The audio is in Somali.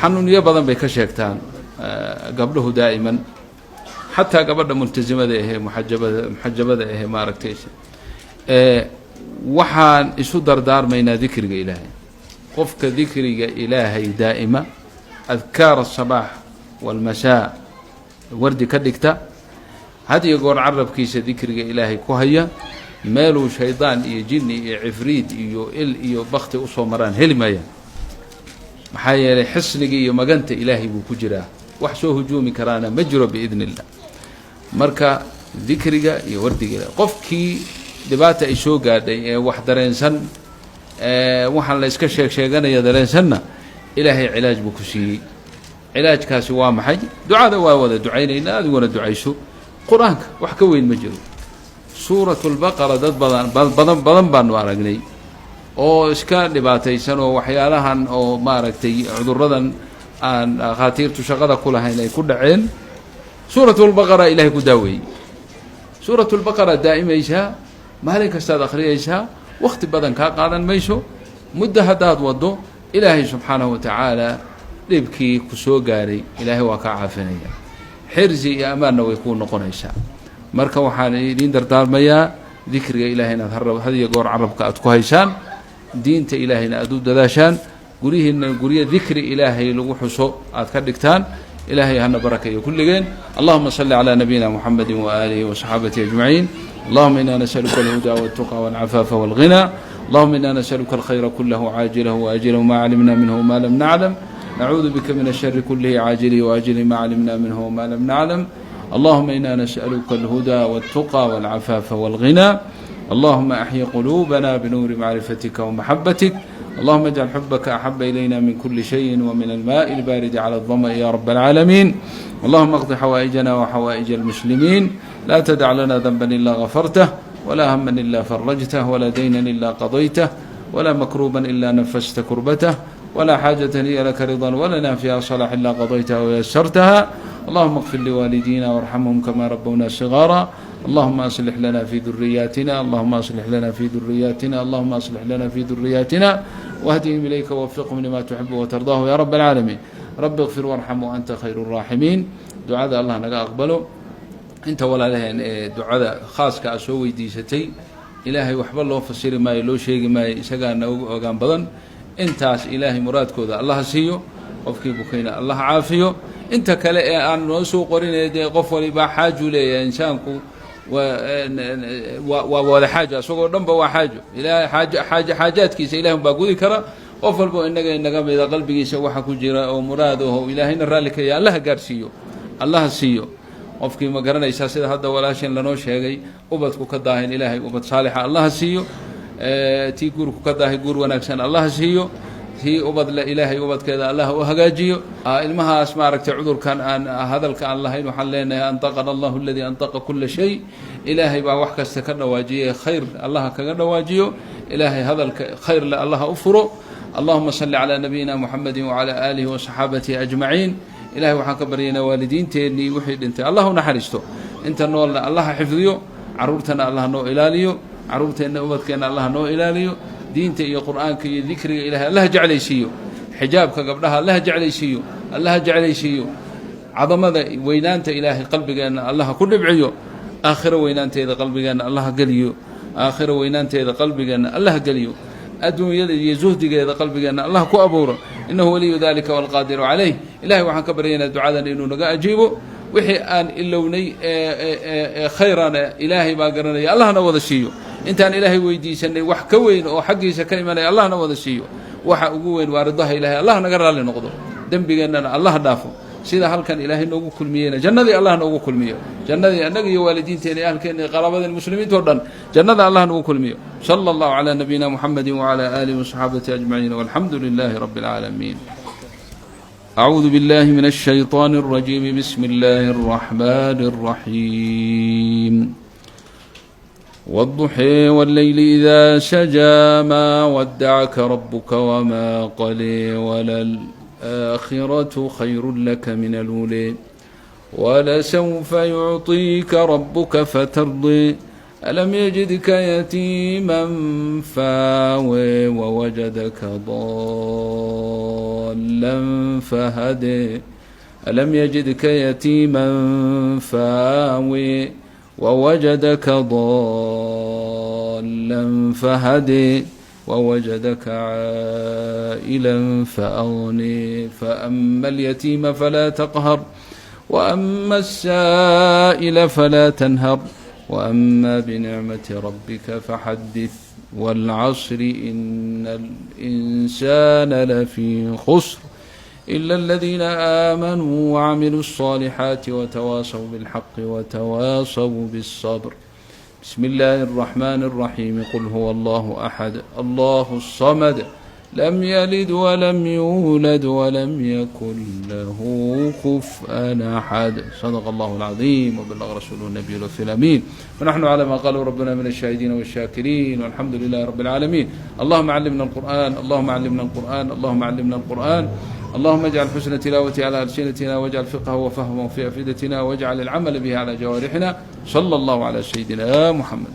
xanuunyo badan bay ka sheegtaan gabdhuhu daa'iman xataa gabadha multazimada ah muxajabada ah maaragtay waxaan isu dardaarmaynaa dikriga ilaahay qofka dikriga ilaahay daa'ima adkaar الصباح والمساء wardi ka dhigta had iyo goor carabkiisa dikriga ilaahay ku haya meeluu shaydaan iyo jinni iyo cifriid iyo il iyo bakti u soo maraan heli maayaan maxaa yeelay xisniga iyo maganta ilaahay buu ku jiraa wax soo hujuumi karaana ma jiro biidni illah marka dikriga iyo wardiga ilaahay qofkii dhibaata ay soo gaadhay ee wax dareensan waxaan la iska sheeganaya dareensanna ilaahay cilaaj buu ku siiyey cilaajkaasi waa maxay ducada waa wada ducaynaynaa adiguna ducayso qur-aanka wax ka weyn ma jiro suuratu lbaqara dad badan baanu aragnay oo iska dhibaataysan oo waxyaalahan oo maaragtay cudurradan aan dhakhaatiirtu shaqada ku lahayn ay ku dhaceen suuratu lbaqara ilaahay ku daaweeyey suuratu lbaqara daa'imaysaa maalin kastaad akhriyaysaa wakhti badan kaa qaadan mayso muddo haddaad waddo ilaahay subxaanahu watacaala dhibkii ku soo gaaray ilaahay waa kaa caafinaya xirsi iyo ammaanna way kuu noqonaysaa marka waxaan idiin dardaarmayaa dikriga ilaahay inaad had iyo goor carabka aad ku haysaan diinta ilaahayna aad u dadaashaan guryihiinna guryo dikri ilaahay lagu xuso aad ka dhigtaan ilaahay hana barakayo kulligeen allahuma salli calaa nabiyina muxamedi waaalihi wasaxaabatihi ajmaciin allahuma inaa nasaluka alhudaa waltuqa walcafaafa walghina اللهم إنا نسألك الخير كله عاجله وآجله ما علمنا منه وما لم نعلم نعوذ بك من الشر كله عاجله وآجله ما علمنا منه وما لم نعلم اللهم إنا نسألك الهدى والتقى والعفاف والغنى اللهم أحيي قلوبنا بنور معرفتك ومحبتك اللهم اجعل حبك أحب إلينا من كل شيء ومن الماء البارد على الظمأ يا رب العالمين اللهم اقض حوائجنا وحوائج المسلمين لا تدع لنا ذنبا إلا غفرته ولا هما إلا فرجته ولا دينا إلا قضيته ولا مكروبا إلا نفست كربته ولا حاجة هي لك رضا ولنا فيها صلاح إلا قضيتها ويسرتها اللهم اغفر لوالدينا وارحمهم كما ربونا صغارا اللهم أصلح لنا في ذرياتنا اللهم أصلح لنا في ذرياتنا اللهم أصلح لنا في ذرياتنا واهدهم إليك ووفقهم لما تحب وترضاه يا رب العالمين رب اغفر وارحم وأنت خير الراحمين دعاء الله نقا أقبله inta walaalaheen ee ducada khaaska ah soo weydiisatay ilaahay waxba loo fasiri maayo loo sheegi maayo isagaana ogaan badan intaas ilaahay muraadkooda allah siiyo qofkii bukayna allah caafiyo inta kale ee aan noo soo qorinayay qof waliba xaaju leeyahay insaanku waa wada xaajo asagoo dhanba waa xaajo ilaahay xaajaadkiisa ilaahay baa gudi kara qof walba inaga mid qalbigiisa waxa ku jira oo muraad oo ilaahayna raali ka yahay allah gaarsiiyo allah siiyo qofkii ma garanaysaa sida hadda walaashin lanoo sheegay ubadku ka daahin ilaahay ubad saalixa allah siiyo tii guurku ka daahay guur wanaagsan allah siiyo tii ubad la ilaahay ubadkeeda allah u hagaajiyo ilmahaas maaragtay cudurkan aan hadalka aan lahayn waxaan leenahay antaqana allahu alladii antaqa kulla shay ilaahay baa wax kasta ka dhawaajiyay khayr allah kaga dhawaajiyo ilaahay hadalka khayr la allah u furo allahuma salli calaa nabiyina muxamedin wacalaa aalihi wasaxaabatihi ajmaciin ilaahay waxaan ka baryaynaa waalidiinteennii wixii dhintay allah u naxariisto inta noolna allah xifdiyo carruurtana allah noo ilaaliyo carruurteenna ubadkeenna allah noo ilaaliyo diinta iyo qur'aanka iyo dikriga ilaahay allah jeclaysiiyo xijaabka gabdhaha allah jeclaysiiyo allah jeclaysiiyo cadamada weynaanta ilaahay qalbigeenna allah ku dhibciyo aakhiro weynaanteeda qalbigeenna allah geliyo aakhiro weynaanteeda qalbigeenna allah geliyo adduunyada iyo zuhdigeeda qalbigeenna allah ku abuuro innahu waliyu dalika walqaadiru calayh ilahay waxaan ka baryaynaa ducadan inuu naga ajiibo wixii aan ilownay khayrana ilaahay baa garanaya allahna wada siiyo intaan ilaahay weydiisanay wax ka weyn oo xaggiisa ka imanaya allahna wada siiyo waxa ugu weyn waa ridaha ilaahay allah naga raalli noqdo dembigeennana allah dhaafo sida halkan ilaahay noogu kulmiyeyna jannadii allah noogu kulmiyo jannadii annaga iyo waalidiinteena ahalkeena qaraabadeen muslimiinta oo dhan jannada allah noogu kulmiyo sala allahu calaa nabiyina muxamedin wacalaa aalihi wasaxaabatihi ajmaciin walxamdu lilaahi rabbi alcaalamiin أعوذ بالله من الشيطان الرجيم بسم الله الرحمن الرحيم والضحى والليل إذا سجى ما ودعك ربك وما قلى وللآخرة خير لك من الأولى ولسوف يعطيك ربك فترضي ألم يجدك يتيما فاوى ووجدك ضالا ضالا فهدي ألم يجدك يتيما فآوي ووجدك ضالا فهدي ووجدك عائلا فأغني فأما اليتيم فلا تقهر وأما السائل فلا تنهر وأما بنعمة ربك فحدث والعصر إن الإنسان لفي خسر إلا الذين آمنوا وعملوا الصالحات وتواصوا بالحق وتواصوا بالصبر. بسم الله الرحمن الرحيم. قل هو الله أحد الله الصمد لم يلد ولم يولد ولم يكن له كفوا أحد. صدق الله العظيم وبلغ رسوله النبي الأمين ونحن على ما قاله ربنا من الشاهدين والشاكرين والحمد لله رب العالمين. اللهم علمنا القرآن اللهم علمنا القرآن اللهم علمنا القرآن اللهم اجعل حسن تلاوته على ألسنتنا واجعل فقهه وفهمه في أفئدتنا واجعل العمل به على جوارحنا. صلى الله على سيدنا محمد.